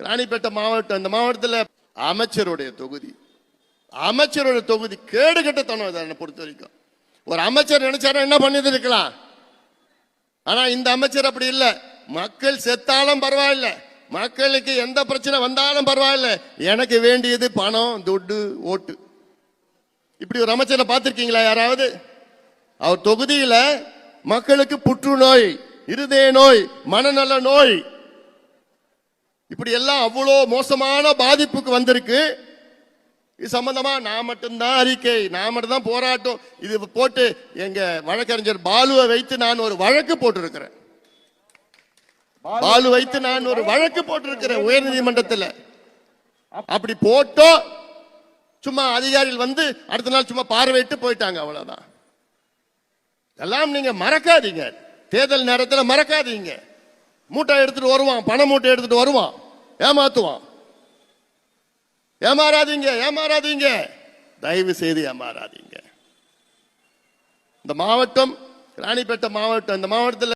ராணிப்பேட்டை மாவட்டம், இந்த மாவட்டத்தில் அமைச்சருடைய தொகுதி கேடு கட்டத்தனம். என்னை பொறுத்த வரைக்கும் ஒரு அமைச்சர் நினைச்சாரு என்ன பண்ணி இருக்கலாம். ஆனா இந்த அமைச்சர் அப்படி இல்லை. மக்கள் செத்தாலும் பரவாயில்ல, மக்களுக்கு எந்த பிரச்சனை வந்தாலும் பரவாயில்ல, எனக்கு வேண்டியது பணம், துட்டு, ஓட்டு. இப்படி ஒரு அமைச்சரை பார்த்திருக்கீங்களா யாராவது? அவர் தொகுதியில மக்களுக்கு புற்றுநோய், இருதய நோய், மனநல நோய், இப்படி எல்லாம் அவ்வளோ மோசமான பாதிப்புக்கு வந்திருக்கு. இது சம்பந்தமா நான் மட்டும்தான் அறிக்கை, நான் மட்டும்தான் போராட்டம். இது போட்டு எங்க வழக்கறிஞர் பாலுவை வைத்து நான் ஒரு வழக்கு போட்டிருக்கிறேன். உயர்நீதிமன்றத்தில். அப்படி போட்டோ சும்மா அதிகாரிகள் வந்து அடுத்த நாள் சும்மா பார்வையிட்டு போயிட்டாங்க, அவ்வளவுதான். எல்லாம் நீங்க மறக்காதீங்க, தேர்தல் நேரத்தில் மறக்காதீங்க. மூட்டை எடுத்துட்டு வருவான், பண மூட்டை எடுத்துட்டு வருவான், ஏமாத்துவான். ஏமாறாதீங்க, தயவு செய்து ஏமாறாதீங்க. இந்த மாவட்டம் ராணிப்பேட்டை மாவட்டம், இந்த மாவட்டத்தில்